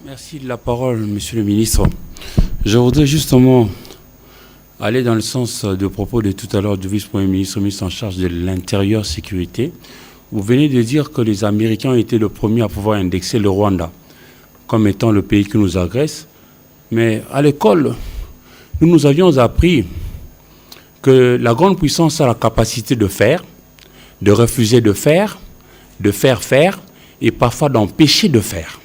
Merci de la parole, Monsieur le ministre. Je voudrais justement aller dans le sens de propos de tout à l'heure du vice-premier ministre, ministre en charge de l'intérieur sécurité. Vous venez de dire que les Américains ont été le premier à pouvoir indexer le Rwanda comme étant le pays qui nous agresse. Mais à l'école, nous avions appris que la grande puissance a la capacité de faire, de refuser de faire faire et parfois d'empêcher de faire.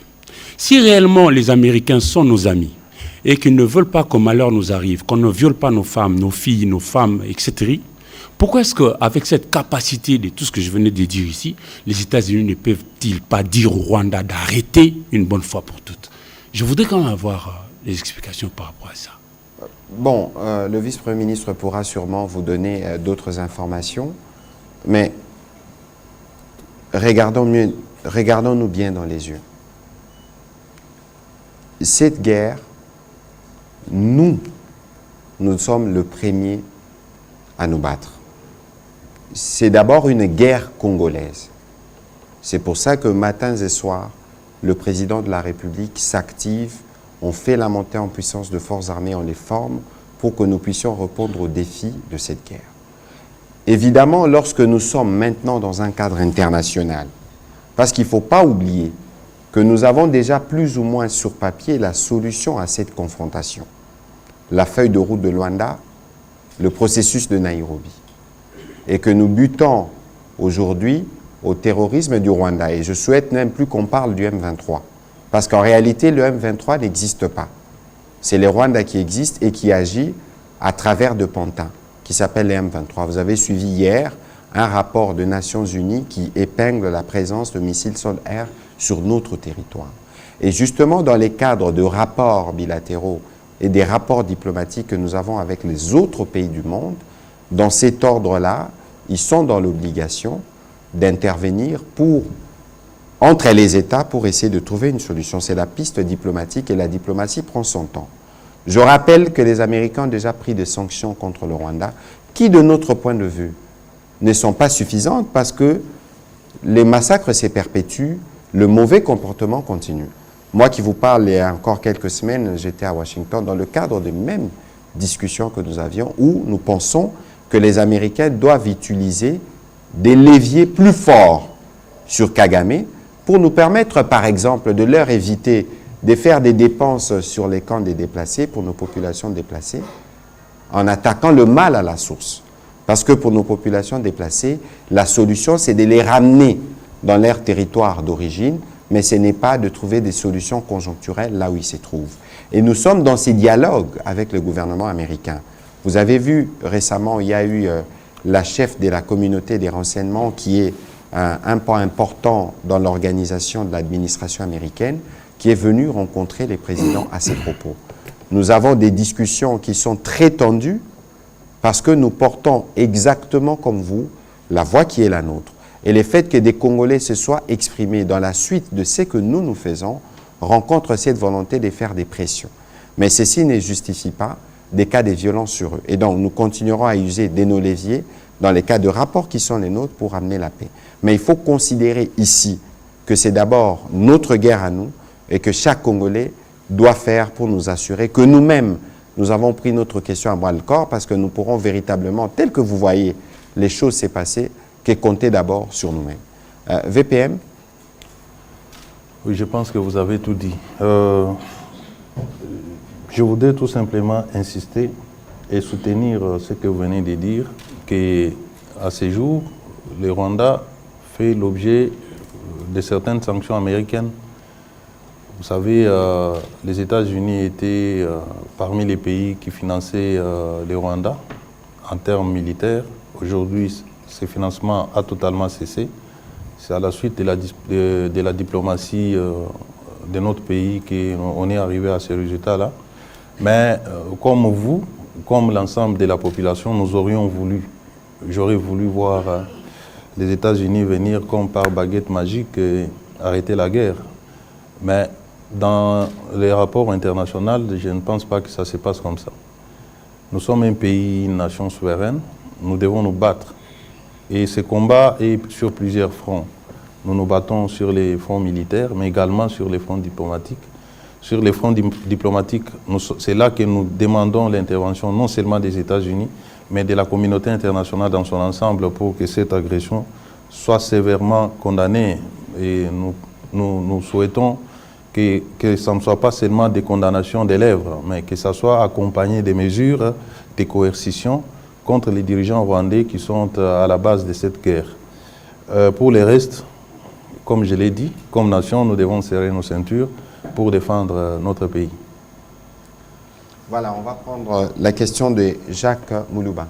Si réellement les Américains sont nos amis et qu'ils ne veulent pas que malheur nous arrive, qu'on ne viole pas nos femmes, nos filles, nos femmes, etc., pourquoi est-ce qu'avec cette capacité de tout ce que je venais de dire ici, les États-Unis ne peuvent-ils pas dire au Rwanda d'arrêter une bonne fois pour toutes? Je voudrais quand même avoir des explications par rapport à ça. Bon, le vice-premier ministre pourra sûrement vous donner d'autres informations, mais regardons-nous bien dans les yeux. Cette guerre, nous sommes le premier à nous battre. C'est d'abord une guerre congolaise. C'est pour ça que matins et soirs, le président de la République s'active, on fait la montée en puissance de forces armées, on les forme pour que nous puissions répondre aux défis de cette guerre. Évidemment, lorsque nous sommes maintenant dans un cadre international, parce qu'il ne faut pas oublier que nous avons déjà plus ou moins sur papier la solution à cette confrontation. La feuille de route de Luanda, le processus de Nairobi. Et que nous butons aujourd'hui au terrorisme du Rwanda. Et je souhaite même plus qu'on parle du M23. Parce qu'en réalité, le M23 n'existe pas. C'est le Rwanda qui existe et qui agit à travers de pantins, qui s'appelle les M23. Vous avez suivi hier un rapport des Nations Unies qui épingle la présence de missiles sol-air sur notre territoire. Et justement, dans les cadres de rapports bilatéraux et des rapports diplomatiques que nous avons avec les autres pays du monde, dans cet ordre-là, ils sont dans l'obligation d'intervenir entre les États pour essayer de trouver une solution. C'est la piste diplomatique et la diplomatie prend son temps. Je rappelle que les Américains ont déjà pris des sanctions contre le Rwanda qui, de notre point de vue, ne sont pas suffisantes parce que les massacres se perpétuent, le mauvais comportement continue. Moi qui vous parle, il y a encore quelques semaines, j'étais à Washington dans le cadre des mêmes discussions que nous avions où nous pensons que les Américains doivent utiliser des leviers plus forts sur Kagame pour nous permettre, par exemple, de leur éviter de faire des dépenses sur les camps des déplacés pour nos populations déplacées en attaquant le mal à la source. Parce que pour nos populations déplacées, la solution, c'est de les ramener dans leur territoire d'origine, mais ce n'est pas de trouver des solutions conjoncturelles là où ils se trouvent. Et nous sommes dans ces dialogues avec le gouvernement américain. Vous avez vu récemment, il y a eu la chef de la communauté des renseignements qui est un point important dans l'organisation de l'administration américaine, qui est venue rencontrer les présidents à ces propos. Nous avons des discussions qui sont très tendues parce que nous portons exactement comme vous la voix qui est la nôtre. Et le fait que des Congolais se soient exprimés dans la suite de ce que nous faisons rencontre cette volonté de faire des pressions. Mais ceci ne justifie pas des cas de violence sur eux. Et donc, nous continuerons à user de nos leviers dans les cas de rapports qui sont les nôtres pour amener la paix. Mais il faut considérer ici que c'est d'abord notre guerre à nous et que chaque Congolais doit faire pour nous assurer que nous-mêmes, nous avons pris notre question à bras-le-corps parce que nous pourrons véritablement, tel que vous voyez les choses s'est passées, que compter d'abord sur nous-mêmes. VPM? Oui, je pense que vous avez tout dit. Je voudrais tout simplement insister et soutenir ce que vous venez de dire, qu'à ce jour, le Rwanda fait l'objet de certaines sanctions américaines. Vous savez, les États-Unis étaient parmi les pays qui finançaient le Rwanda en termes militaires. Aujourd'hui, ce financement a totalement cessé. C'est à la suite de la diplomatie de notre pays qu'on est arrivé à ce résultat-là. Mais comme vous, comme l'ensemble de la population, j'aurais voulu voir les États-Unis venir comme par baguette magique et arrêter la guerre. Mais dans les rapports internationaux, je ne pense pas que ça se passe comme ça. Nous sommes un pays, une nation souveraine, nous devons nous battre. Et ce combat est sur plusieurs fronts. Nous nous battons sur les fronts militaires, mais également sur les fronts diplomatiques. Sur les fronts diplomatiques, c'est là que nous demandons l'intervention non seulement des États-Unis, mais de la communauté internationale dans son ensemble pour que cette agression soit sévèrement condamnée. Et nous souhaitons que ça ne soit pas seulement des condamnations des lèvres, mais que ça soit accompagné des mesures de coercition contre les dirigeants rwandais qui sont à la base de cette guerre. Pour le reste, comme je l'ai dit, comme nation, nous devons serrer nos ceintures pour défendre notre pays. Voilà, on va prendre la question de Jacques Moulouba.